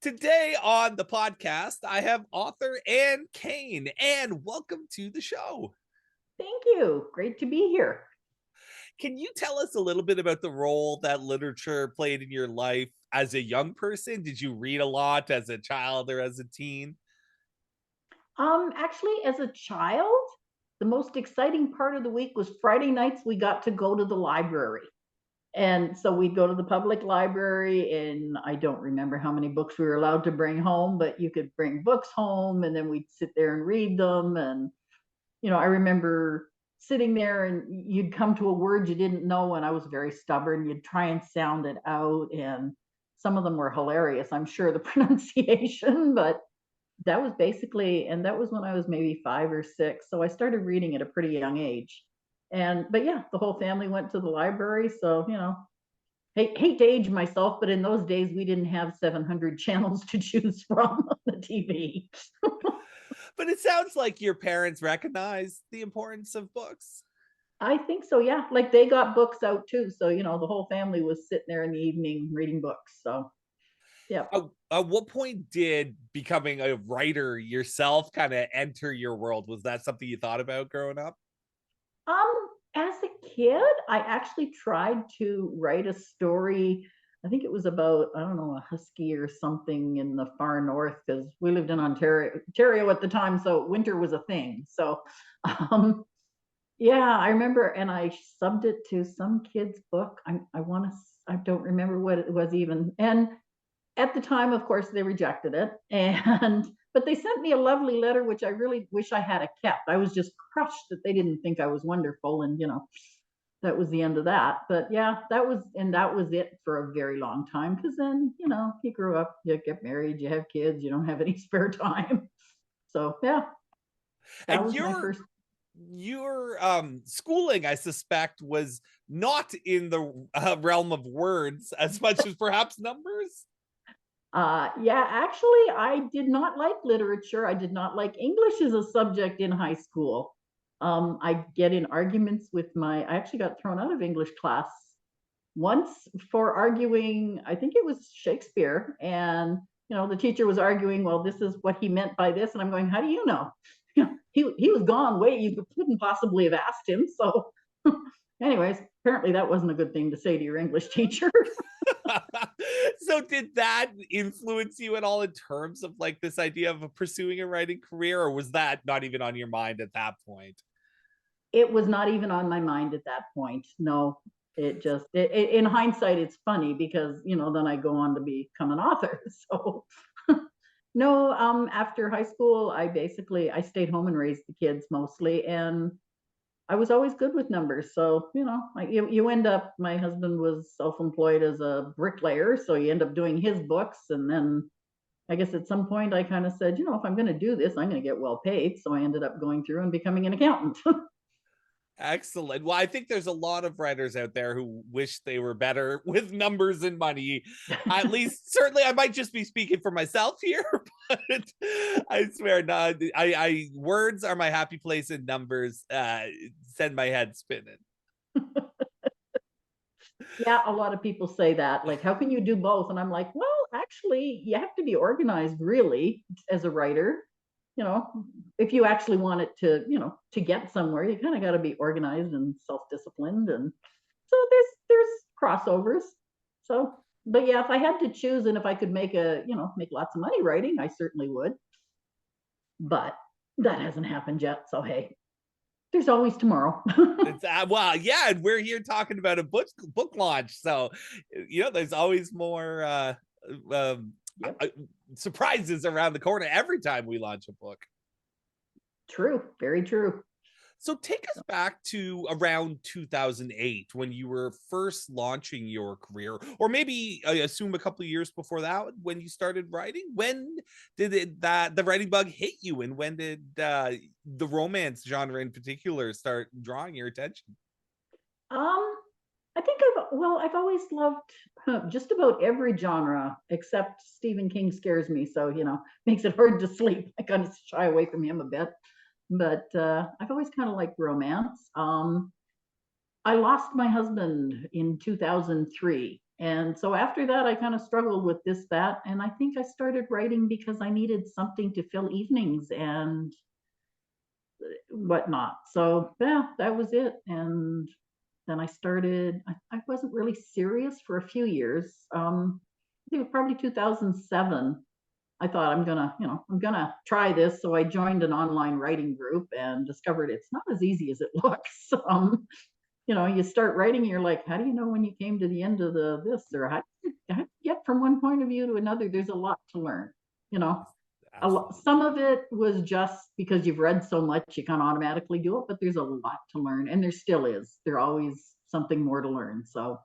Today on the podcast, I have author Anne Kane. Anne, welcome to the show. Thank you. Great to be here. Can you tell us a little bit about the role that literature played in your life as a young person? Did you read a lot as a child or as a teen? Actually, as a child, the most exciting part of the week was Friday nights. We got to go to the library. And so we'd go to the public library, and I don't remember how many books we were allowed to bring home, but you could bring books home, and then we'd sit there and read them. And, I remember sitting there and you'd come to a word you didn't know, and I was very stubborn. You'd try and sound it out, and some of them were hilarious, I'm sure, the pronunciation, but that was basically, and that was when I was maybe 5 or 6. So I started reading at a pretty young age. But yeah, the whole family went to the library. So, hate to age myself, but in those days we didn't have 700 channels to choose from on the TV. But it sounds like your parents recognized the importance of books. I think so. Yeah. Like they got books out too. So, the whole family was sitting there in the evening reading books. So, yeah. At what point did becoming a writer yourself kind of enter your world? Was that something you thought about growing up? As a kid, I actually tried to write a story. I think it was about, I don't know, a husky or something in the far north, because we lived in Ontario at the time, so winter was a thing. So, um, yeah, I remember, and I subbed it to some kid's book. I don't remember what it was even. And at the time, of course, they rejected it, and but they sent me a lovely letter, which I really wish I had kept. I was just crushed that they didn't think I was wonderful, and that was the end of that. But yeah, that was it for a very long time, because then you grew up, you get married, you have kids, you don't have any spare time. So yeah, that And was my your first. your schooling, I suspect, was not in the realm of words as much as perhaps numbers. Yeah, actually, I did not like literature. I did not like English as a subject in high school. I get in arguments with I actually got thrown out of English class once for arguing, I think it was Shakespeare. And, the teacher was arguing, well, this is what he meant by this. And I'm going, how do you know? He was gone way, you couldn't possibly have asked him. So, anyways, apparently that wasn't a good thing to say to your English teacher. So did that influence you at all in terms of like this idea of pursuing a writing career, or was that not even on your mind at that point? It was not even on my mind at that point. No, in hindsight, it's funny because, then I go on to become an author. So no, after high school, I stayed home and raised the kids mostly. And I was always good with numbers. So, you end up, my husband was self-employed as a bricklayer. So you end up doing his books. And then I guess at some point I kind of said, if I'm going to do this, I'm going to get well paid. So I ended up going through and becoming an accountant. Excellent. Well, I think there's a lot of writers out there who wish they were better with numbers and money. At least, certainly, I might just be speaking for myself here, but I swear, no, words are my happy place, and numbers send my head spinning. Yeah, a lot of people say that. Like, how can you do both? And I'm like, well, actually, you have to be organized, really, as a writer. You know, if you actually want it to get somewhere, you kind of got to be organized and self-disciplined. And so there's crossovers. So, but yeah, if I had to choose, and if I could make lots of money writing, I certainly would. But that hasn't happened yet. So hey, there's always tomorrow. It's well, yeah, and we're here talking about a book launch, so there's always more um, Yep. surprises around the corner every time we launch a book. True. Very true. So take us So, back to around 2008 when you were first launching your career, or maybe I assume a couple of years before that when you started writing. When did that the writing bug hit you, and when did the romance genre in particular start drawing your attention? um, I think I've always loved just about every genre except Stephen King scares me, so makes it hard to sleep. I kind of shy away from him a bit, but I've always kind of liked romance. I lost my husband in 2003, And so after that, I kind of struggled with this, that, and I think I started writing because I needed something to fill evenings and whatnot. So yeah, that was it. And then I started, I wasn't really serious for a few years. I think it was probably 2007. I thought I'm gonna try this. So I joined an online writing group and discovered it's not as easy as it looks. You start writing, you're like, how do you know when you came to the end of the this, or how do you get from one point of view to another? There's a lot to learn. You know, some Absolutely. of it was just because you've read so much, you kind of automatically do it, but there's a lot to learn, and there still is. There's always something more to learn. So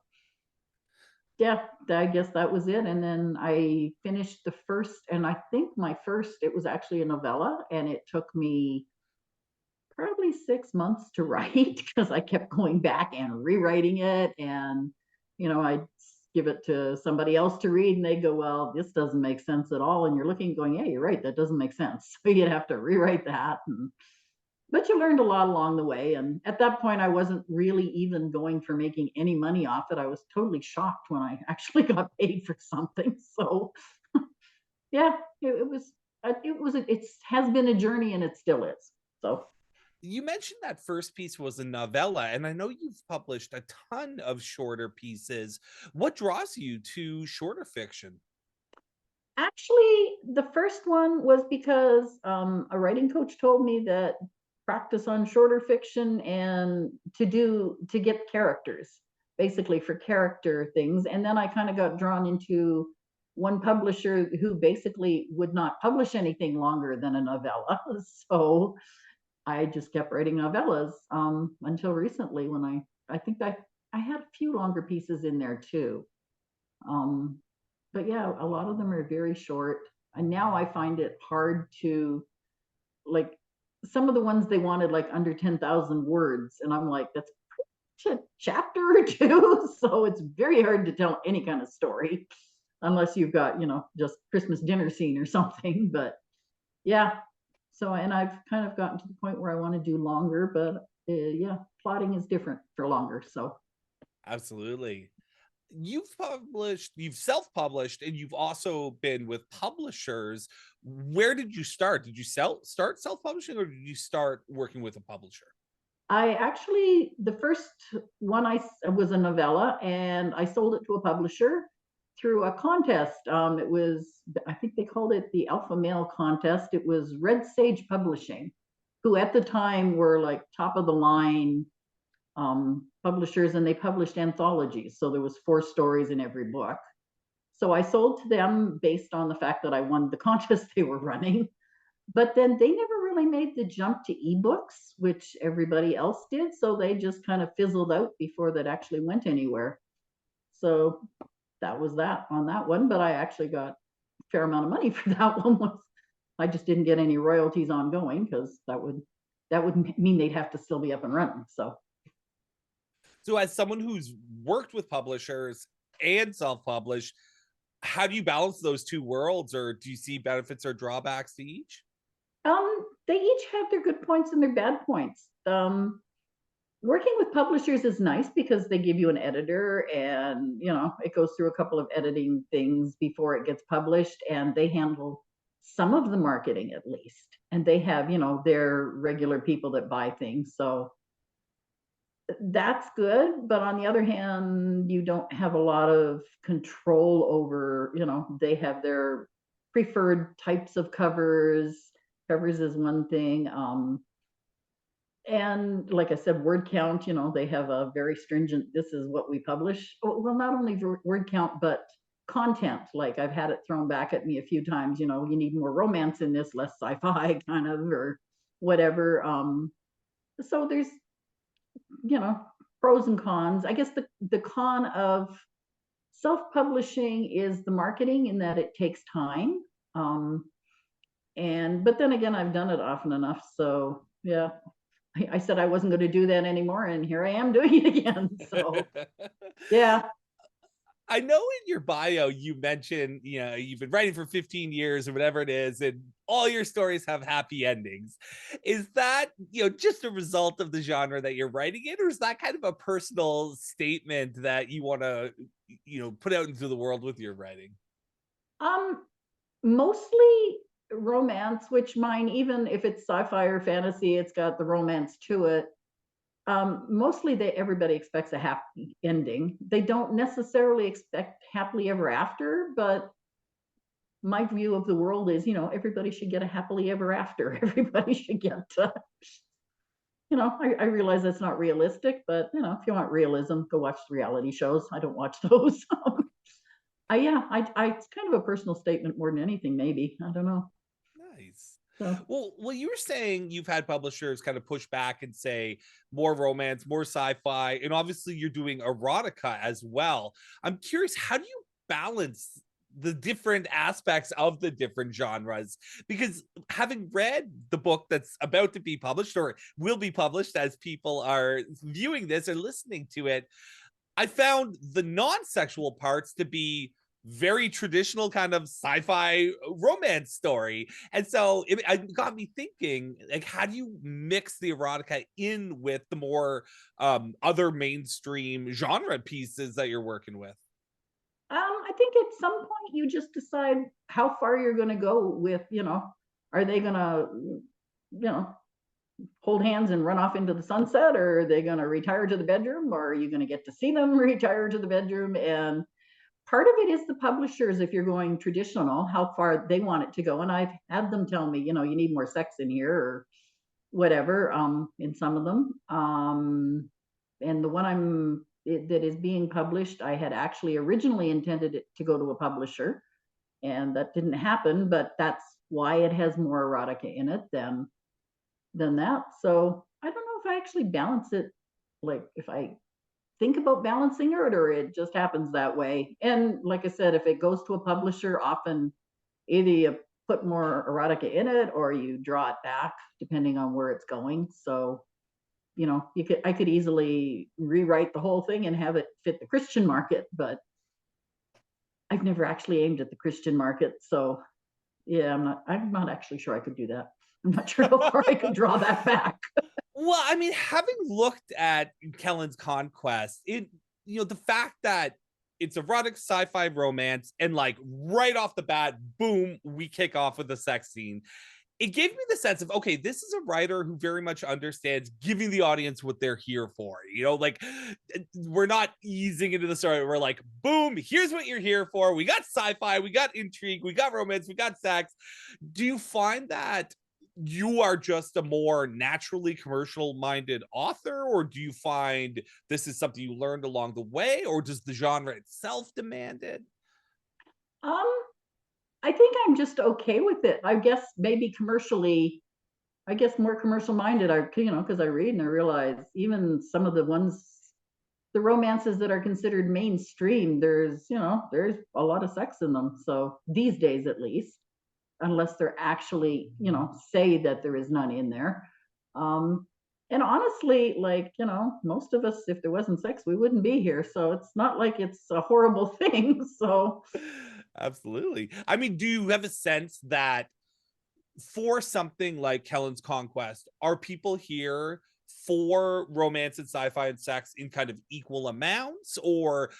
yeah, I guess that was it. And then I finished the first, and I think my first, it was actually a novella, and it took me probably 6 months to write because I kept going back and rewriting it. And, I'd give it to somebody else to read, and they go, well, this doesn't make sense at all. And you're looking, going, yeah, you're right, that doesn't make sense. So you'd have to rewrite that. But you learned a lot along the way. And at that point, I wasn't really even going for making any money off it. I was totally shocked when I actually got paid for something. So yeah, it has been a journey, and it still is. So You mentioned that first piece was a novella, and I know you've published a ton of shorter pieces. What draws you to shorter fiction? actually, the first one was because a writing coach told me that practice on shorter fiction and to get characters, basically for character things. And then I kind of got drawn into one publisher who basically would not publish anything longer than a novella. So I just kept writing novellas until recently when I think I had a few longer pieces in there too. Um, but yeah, a lot of them are very short. And now I find it hard to, like, some of the ones they wanted like under 10,000 words. And I'm like, that's a chapter or two. So it's very hard to tell any kind of story unless you've got, just Christmas dinner scene or something. But yeah. So, and I've kind of gotten to the point where I want to do longer, but yeah, plotting is different for longer. So Absolutely. You've self-published, and you've also been with publishers. Where did you start? Did you start self-publishing, or did you start working with a publisher? I actually, the first one was a novella, and I sold it to a publisher through a contest. It was, I think they called it the Alpha Male Contest. It was Red Sage Publishing, who at the time were like top of the line publishers, and they published anthologies. So there was 4 stories in every book. So I sold to them based on the fact that I won the contest they were running. But then they never really made the jump to ebooks, which everybody else did. So they just kind of fizzled out before that actually went anywhere. So that was that on that one. But I actually got a fair amount of money for that one. I just didn't get any royalties ongoing because that would mean they'd have to still be up and running. So So, as someone who's worked with publishers and self-published, how do you balance those two worlds, or do you see benefits or drawbacks to each? they each have their good points and their bad points. Working with publishers is nice because they give you an editor, and it goes through a couple of editing things before it gets published, and they handle some of the marketing at least, and they have their regular people that buy things. So that's good, but on the other hand, you don't have a lot of control over, they have their preferred types of covers is one thing. And like I said, word count, they have a very stringent, this is what we publish. Well, not only word count, but content. Like I've had it thrown back at me a few times, you need more romance in this, less sci-fi kind of, or whatever. So there's, you know, pros and cons. I guess the con of self-publishing is the marketing, in that it takes time. But then again, I've done it often enough. So yeah, I said I wasn't going to do that anymore, and here I am doing it again. So yeah. I know in your bio you mentioned, you've been writing for 15 years or whatever it is, and all your stories have happy endings. Is that, just a result of the genre that you're writing in, or is that kind of a personal statement that you want to, put out into the world with your writing? Um, Mostly romance, which mine, even if it's sci-fi or fantasy, it's got the romance to it. Mostly everybody expects a happy ending. They don't necessarily expect happily ever after, but my view of the world is, everybody should get a happily ever after. Everybody should get, I realize that's not realistic, but if you want realism, go watch the reality shows. I don't watch those. It's kind of a personal statement more than anything, maybe. I don't know. Nice. So, Well, you were saying you've had publishers kind of push back and say more romance, more sci-fi, and obviously you're doing erotica as well. I'm curious, how do you balance the different aspects of the different genres? Because having read the book that's about to be published or will be published as people are viewing this or listening to it, I found the non-sexual parts to be very traditional kind of sci-fi romance story. And so it got me thinking, like, how do you mix the erotica in with the more other mainstream genre pieces that you're working with? I think at some point you just decide how far you're going to go with, are they going to, hold hands and run off into the sunset, or are they going to retire to the bedroom, or are you going to get to see them retire to the bedroom? And part of it is the publishers, if you're going traditional, how far they want it to go. And I've had them tell me, you need more sex in here or whatever, in some of them. And the one that is being published, I had actually originally intended it to go to a publisher, and that didn't happen, but that's why it has more erotica in it than that. So I don't know if I actually balance it, like if I think about balancing it, or it just happens that way. And like I said, if it goes to a publisher, often either you put more erotica in it or you draw it back depending on where it's going. So, I could easily rewrite the whole thing and have it fit the Christian market, but I've never actually aimed at the Christian market. So yeah, I'm not actually sure I could do that. I'm not sure how far I could draw that back. Well, I mean, having looked at Kellen's Conquest, the fact that it's erotic sci-fi romance and like right off the bat, boom, we kick off with a sex scene. It gave me the sense of, okay, this is a writer who very much understands giving the audience what they're here for. Like we're not easing into the story. We're like, boom, here's what you're here for. We got sci-fi, we got intrigue, we got romance, we got sex. Do you find that you are just a more naturally commercial minded author, or do you find this is something you learned along the way, or does the genre itself demand it? Um, I think I'm just okay with it. I guess maybe commercially, I guess more commercial minded. Because I read and I realize even some of the romances that are considered mainstream, there's a lot of sex in them. So these days, at least, unless they're actually, say that there is none in there. And honestly, like, most of us, if there wasn't sex, we wouldn't be here. So it's not like it's a horrible thing. So Absolutely. I mean, do you have a sense that for something like Kellen's Conquest, are people here for romance and sci-fi and sex in kind of equal amounts, or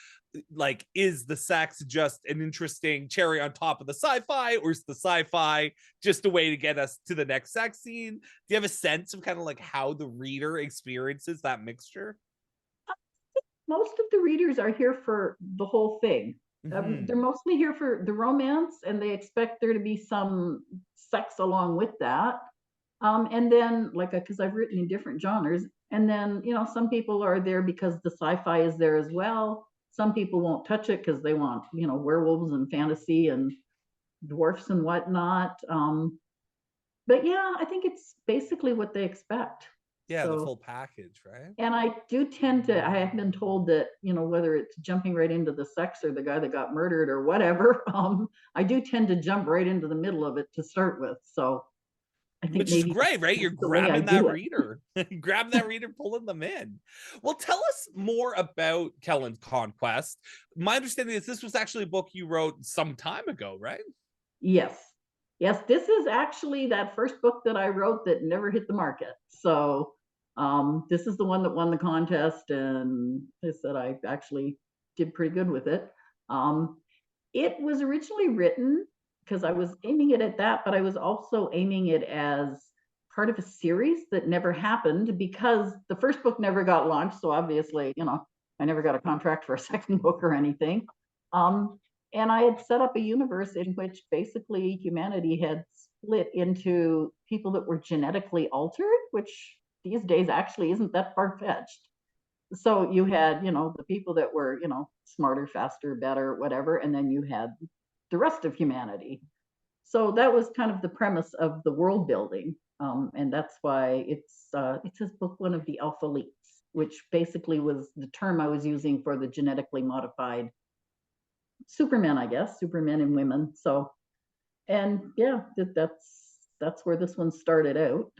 like is the sex just an interesting cherry on top of the sci-fi, or is the sci-fi just a way to get us to the next sex scene? Do you have a sense of kind of like how the reader experiences that mixture? most of the readers are here for the whole thing. They're Mm-hmm. mostly here for the romance, and they expect there to be some sex along with that. And then, like, because I've written in different genres, and then, some people are there because the sci-fi is there as well. Some people won't touch it because they want, werewolves and fantasy and dwarfs and whatnot. But yeah, I think it's basically what they expect. Yeah, the So, full package, right? and I have been told that, whether it's jumping right into the sex or the guy that got murdered or whatever, I do tend to jump right into the middle of it to start with. So I think Which is maybe great, right? You're that's the way I grabbing that do it. reader, grabbing that reader, pulling them in. Well, tell us more about Kellen's Conquest. My understanding is this was actually a book you wrote some time ago, right? Yes. Yes, this is actually that first book that I wrote that never hit the market. So this is the one that won the contest, and I said I actually did pretty good with it. It was originally written because I was aiming it at that, but I was also aiming it as part of a series that never happened because the first book never got launched. So obviously, I never got a contract for a second book or anything. Um, and I had set up a universe in which basically humanity had split into people that were genetically altered, which these days actually isn't that far fetched. So you had, the people that were, smarter, faster, better, whatever, and then you had the rest of humanity. So that was kind of the premise of the world building, and that's why it says book one of the alpha elites, which basically was the term I was using for the genetically modified supermen, I guess, supermen and women. So, and yeah, that's where this one started out.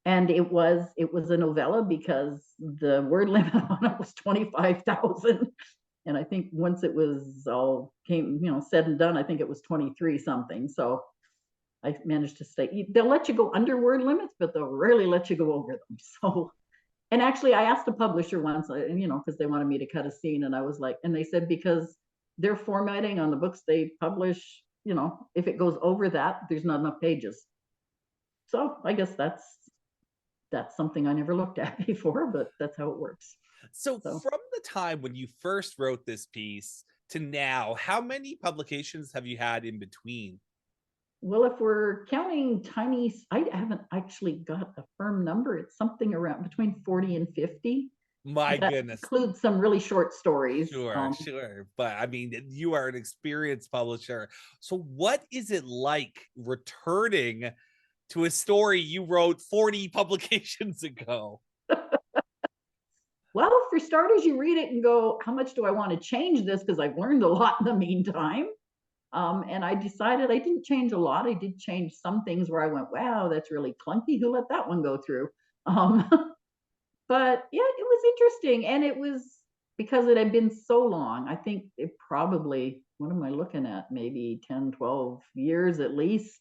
And it was a novella because the word limit on it was 25,000. And I think once it was all said and done, I think it was 23 something. So I managed to stay. They'll let you go under word limits, but they'll rarely let you go over them. So, and actually, I asked the publisher once, because they wanted me to cut a scene, and I was like, and they said because their formatting on the books they publish, if it goes over that, there's not enough pages. So I guess that's something I never looked at before, but that's how it works. So from the time when you first wrote this piece to now, how many publications have you had in between? Well, if we're counting tiny, I haven't actually got a firm number. It's something around between 40 and 50. My That goodness. includes some really short stories. Sure. But I mean, you are an experienced publisher. So what is it like returning to a story you wrote 40 publications ago? Well, for starters, you read it and go, how much do I want to change this? Because I've learned a lot in the meantime. And I decided I didn't change a lot. I did change some things where I went, wow, that's really clunky. Who let that one go through? Um, but yeah, it was interesting. And it was because it had been so long. I think it probably, what am I looking at? Maybe 10, 12 years at least.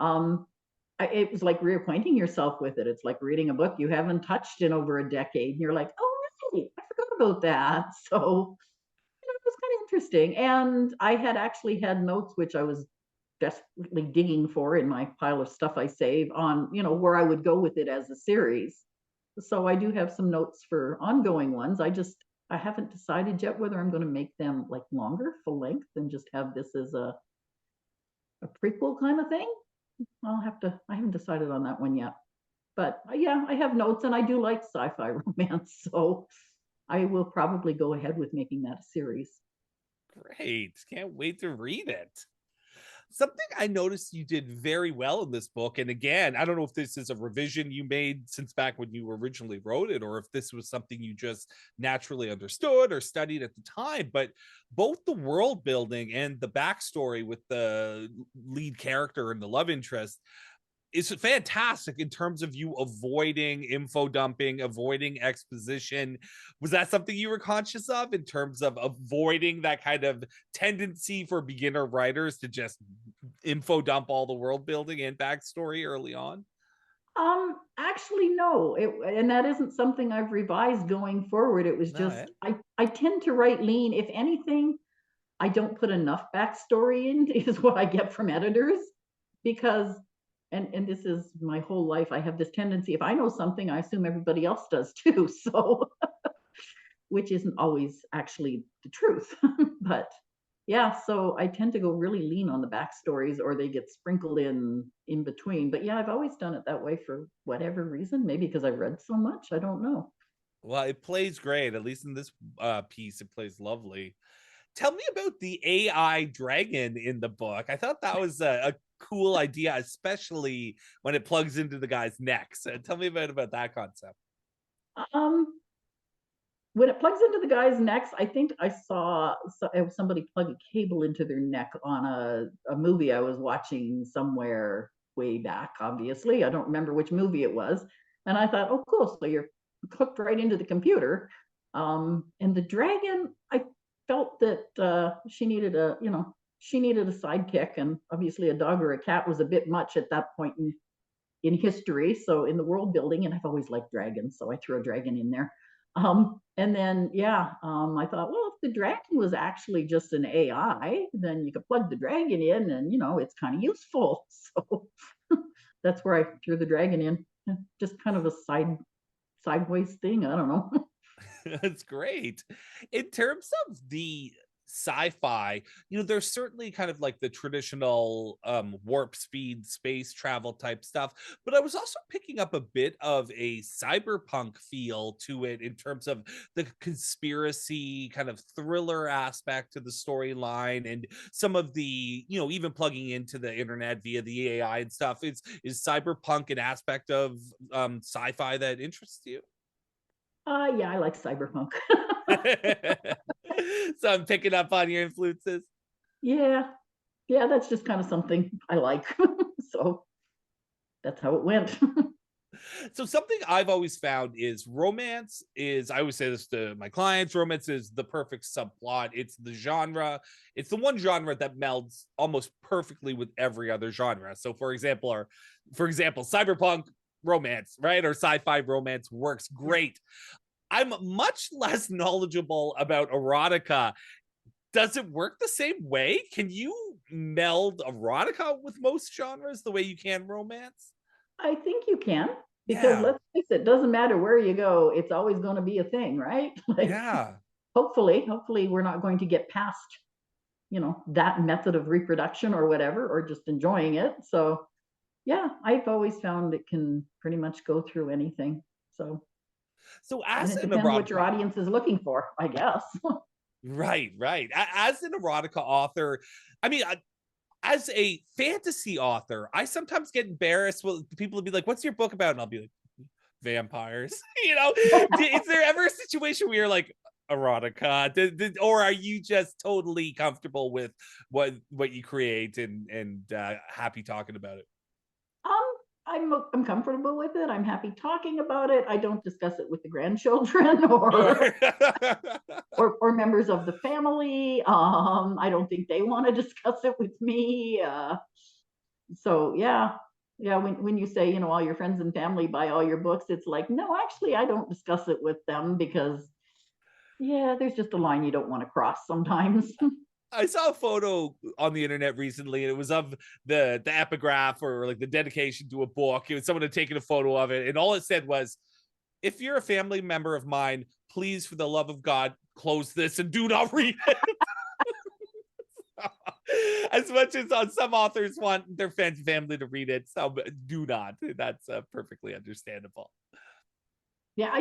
It was like reacquainting yourself with it. It's like reading a book you haven't touched in over a decade. And you're like, oh, right, I forgot about that. So it was kind of interesting. And I had actually had notes, which I was desperately digging for in my pile of stuff I save on, where I would go with it as a series. So I do have some notes for ongoing ones. I haven't decided yet whether I'm going to make them like longer, full length, and just have this as a prequel kind of thing. I haven't decided on that one yet. But yeah, I have notes and I do like sci-fi romance. So I will probably go ahead with making that a series. Great. Can't wait to read it. Something I noticed you did very well in this book, and again, I don't know if this is a revision you made since back when you originally wrote it, or if this was something you just naturally understood or studied at the time, but both the world building and the backstory with the lead character and the love interest is fantastic in terms of you avoiding info dumping, avoiding exposition. Was that something you were conscious of in terms of avoiding that kind of tendency for beginner writers to just info dump all the world building and backstory early on? Actually, no. And that isn't something I've revised going forward. It was No, just I tend to write lean. If anything, I don't put enough backstory in, is what I get from editors. Because and this is my whole life, I have this tendency, if I know something, I assume everybody else does too. So which isn't always actually the truth. But yeah, so I tend to go really lean on the backstories or they get sprinkled in between. But yeah, I've always done it that way for whatever reason. Maybe because I've read so much. I don't know. well, it plays great. At least in this piece, it plays lovely. Tell me about the AI dragon in the book. I thought that was a cool idea, especially when it plugs into the guy's neck. So tell me about that concept. Um, when it plugs into the guy's necks, I think I saw somebody plug a cable into their neck on a movie I was watching somewhere way back, obviously. I don't remember which movie it was. And I thought, oh, cool. So you're hooked right into the computer. And the dragon, I felt that she needed a sidekick. And obviously a dog or a cat was a bit much at that point in history. So in the world building, and I've always liked dragons. So I threw a dragon in there. And then, yeah, I thought, well, if the dragon was actually just an AI, then you could plug the dragon in and, it's kind of useful. So that's where I threw the dragon in. Just kind of a sideways thing. I don't know. That's great. In terms of the sci-fi, there's certainly kind of like the traditional warp speed space travel type stuff, but I was also picking up a bit of a cyberpunk feel to it in terms of the conspiracy kind of thriller aspect to the storyline, and some of the, even plugging into the internet via the AI and stuff. Is cyberpunk an aspect of sci-fi that interests you? Yeah, I like cyberpunk. So I'm picking up on your influences. Yeah, yeah, that's just kind of something I like. So that's how it went. So something I've always found is romance is, I always say this to my clients, romance is the perfect subplot. It's the genre. It's the one genre that melds almost perfectly with every other genre. So for example, cyberpunk romance, right? Or sci-fi romance works Yeah. great. I'm much less knowledgeable about erotica. Does it work the same way? Can you meld erotica with most genres the way you can romance? I think you can, because Yeah. let's face it, doesn't matter where you go, it's always going to be a thing, right? Like, Yeah. hopefully we're not going to get past, that method of reproduction or whatever, or just enjoying it. So yeah, I've always found it can pretty much go through anything. So, So and as it an depends what your erotica, audience is looking for, I guess. right, right. As an erotica author, I mean, as a fantasy author, I sometimes get embarrassed. Well, people will be like, "What's your book about?" And I'll be like, "Vampires." Is there ever a situation where you're like, erotica, or are you just totally comfortable with what you create and happy talking about it? Um, I'm comfortable with it. I'm happy talking about it. I don't discuss it with the grandchildren Sure. or or members of the family. I don't think they want to discuss it with me. So yeah, yeah. When you say, all your friends and family buy all your books, it's like, no, actually, I don't discuss it with them because yeah, there's just a line you don't want to cross sometimes. I saw a photo on the internet recently, and it was of the epigraph, or like the dedication to a book. It was someone had taken a photo of it, and all it said was, "If you're a family member of mine, please, for the love of God, close this and do not read it." As much as some authors want their fans family to read it, some do not. That's perfectly understandable. Yeah,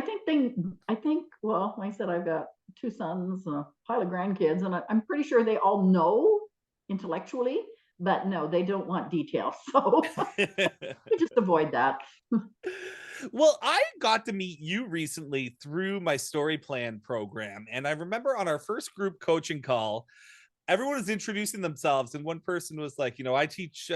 well, like I said, I've got two sons and a pile of grandkids, and I'm pretty sure they all know intellectually, but no, they don't want details. So we just avoid that. Well, I got to meet you recently through my story plan program. And I remember on our first group coaching call, everyone was introducing themselves, and one person was like, I teach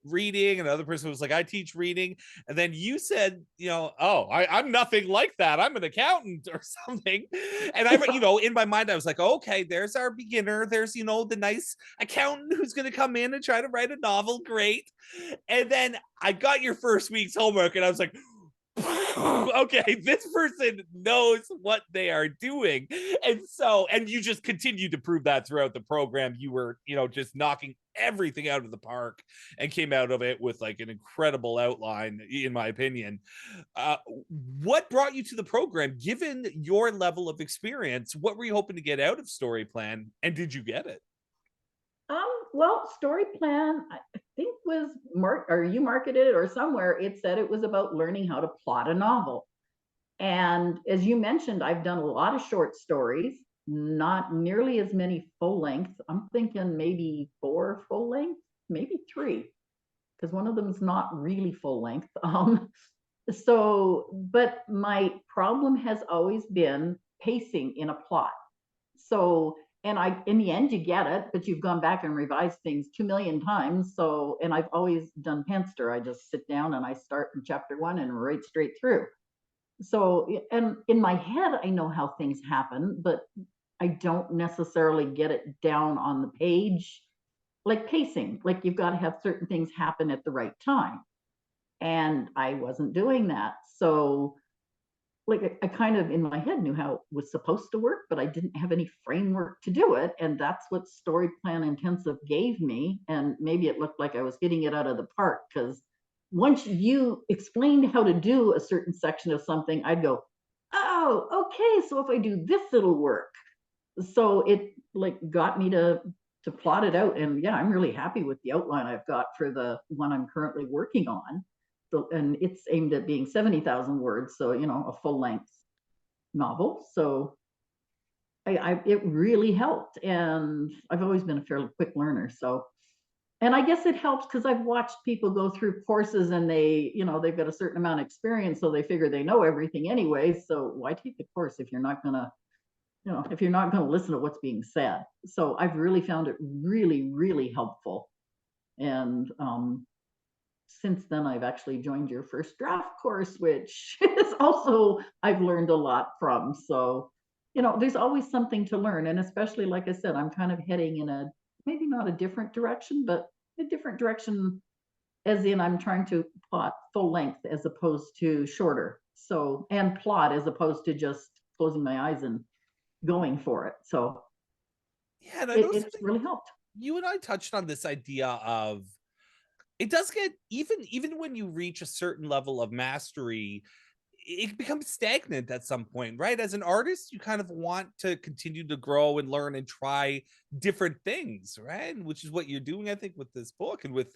reading, and another person was like, I teach reading, and then you said, oh, I'm nothing like that, I'm an accountant or something. And in my mind I was like, okay, there's our beginner, there's the nice accountant who's going to come in and try to write a novel, great. And then I got your first week's homework, and I was like, okay, this person knows what they are doing. And you just continued to prove that throughout the program. You were, just knocking everything out of the park, and came out of it with like an incredible outline, in my opinion. uh, what brought you to the program, given your level of experience? What were you hoping to get out of story plan, and did you get it? Well, Story Plan, I think was or you marketed it or somewhere. It said it was about learning how to plot a novel. And as you mentioned, I've done a lot of short stories, not nearly as many full length. I'm thinking maybe 4 full length, maybe 3, because one of them is not really full length. But my problem has always been pacing in a plot. So, and in the end, you get it, but you've gone back and revised things 2 million times. So, and I've always done Penster. I just sit down and I start in chapter 1 and write straight through. So, and in my head, I know how things happen, but I don't necessarily get it down on the page. Like pacing, like you've got to have certain things happen at the right time. And I wasn't doing that. So like I kind of in my head knew how it was supposed to work, but I didn't have any framework to do it. And that's what Story Plan Intensive gave me. And maybe it looked like I was hitting it out of the park, because once you explained how to do a certain section of something, I'd go, oh, okay, so if I do this, it'll work. So it like got me to plot it out. And yeah, I'm really happy with the outline I've got for the one I'm currently working on. So, and it's aimed at being 70,000 words, so a full length novel. So it really helped, and I've always been a fairly quick learner. So, and I guess it helps because I've watched people go through courses and they've got a certain amount of experience, so they figure they know everything anyway. So why take the course if you're not gonna, if you're not gonna listen to what's being said? So I've really found it really, really helpful. And since then, I've actually joined your first draft course, which is also I've learned a lot from. So, there's always something to learn. And especially, like I said, I'm kind of heading in a maybe not a different direction, but a different direction, as in I'm trying to plot full length as opposed to shorter. So, and plot as opposed to just closing my eyes and going for it. So, Yeah, and I know it's really helped. you and I touched on this idea of it does get even when you reach a certain level of mastery, it becomes stagnant at some point, right? As an artist, you kind of want to continue to grow and learn and try different things, right? Which is what you're doing, I think, with this book and with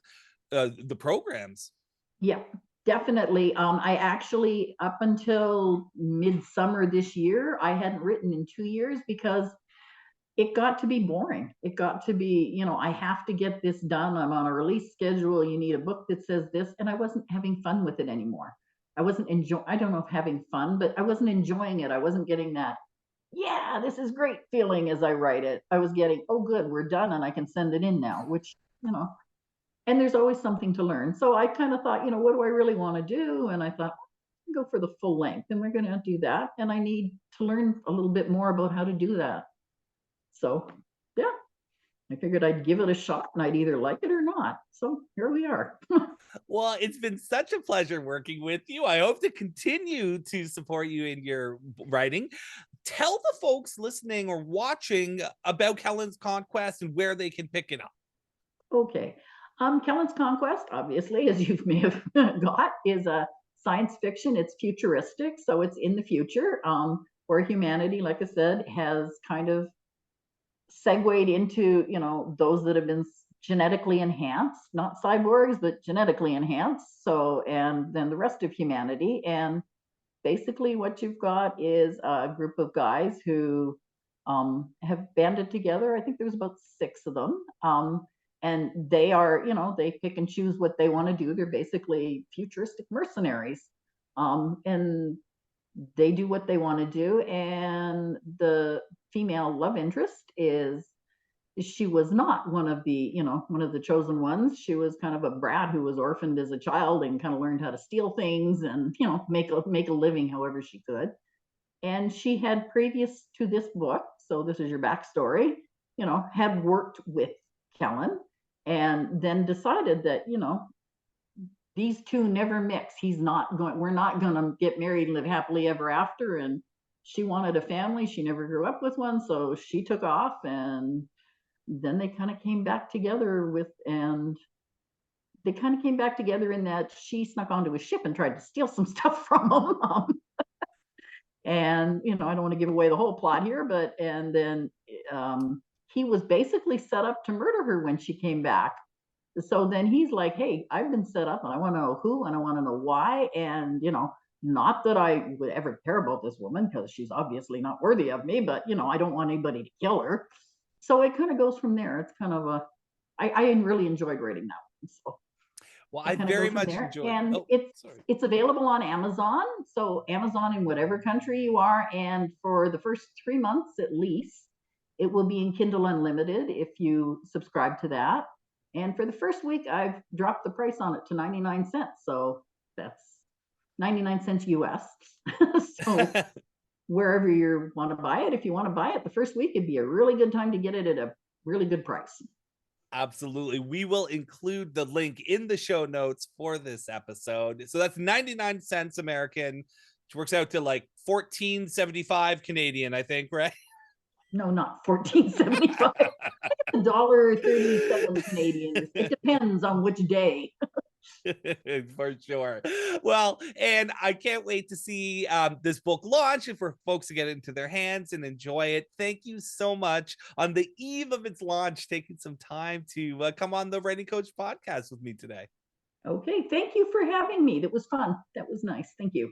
the programs. Yeah, definitely. I actually, up until midsummer this year, I hadn't written in 2 years because it got to be boring. It got to be, I have to get this done. I'm on a release schedule. You need a book that says this. And I wasn't having fun with it anymore. I don't know if having fun, but I wasn't enjoying it. I wasn't getting that, yeah, this is great feeling as I write it. I was getting, oh, good, we're done and I can send it in now, which, and there's always something to learn. So I kind of thought, what do I really want to do? And I thought, go for the full length, and we're going to do that. And I need to learn a little bit more about how to do that. So yeah, I figured I'd give it a shot and I'd either like it or not. So here we are. Well, it's been such a pleasure working with you. I hope to continue to support you in your writing. Tell the folks listening or watching about Kellen's Conquest and where they can pick it up. Okay. Kellen's Conquest, obviously, as you may have got, is a science fiction. It's futuristic, so it's in the future, where humanity, like I said, has kind of segued into, those that have been genetically enhanced, not cyborgs, but genetically enhanced. So, and then the rest of humanity. And basically what you've got is a group of guys who have banded together. I think there's about 6 of them. And they are, they pick and choose what they want to do. They're basically futuristic mercenaries. And they do what they want to do. And the female love interest she was not one of the chosen ones. She was kind of a brat who was orphaned as a child and kind of learned how to steal things and make a living however she could. And she had, previous to this book, so this is your backstory, had worked with Kellen and then decided that these two never mix. We're not going to get married and live happily ever after. And she wanted a family. She never grew up with one, so she took off, and then they kind of came back together in that she snuck onto a ship and tried to steal some stuff from him. And I don't want to give away the whole plot here, but and then he was basically set up to murder her when she came back. So then he's like, hey, I've been set up and I want to know who and I want to know why. And not that I would ever care about this woman because she's obviously not worthy of me, but I don't want anybody to kill her. So it kind of goes from there. It's kind of I really enjoyed writing that one. So well, I very much enjoyed it. And it's available on Amazon. So Amazon in whatever country you are. And for the first 3 months at least, it will be in Kindle Unlimited if you subscribe to that. And for the first week, I've dropped the price on it to 99 cents. So that's 99 cents US. So wherever you want to buy it, if you want to buy it the first week, it'd be a really good time to get it at a really good price. Absolutely. We will include the link in the show notes for this episode. So that's 99 cents American, which works out to like 14.75 Canadian, I think, right? No, not 14.75. $1.37 Canadian. It depends on which day. For sure. Well, and I can't wait to see this book launch and for folks to get it into their hands and enjoy it. Thank you so much on the eve of its launch, taking some time to come on the Writing Coach podcast with me today. Okay, thank you for having me. That was fun. That was nice. Thank you.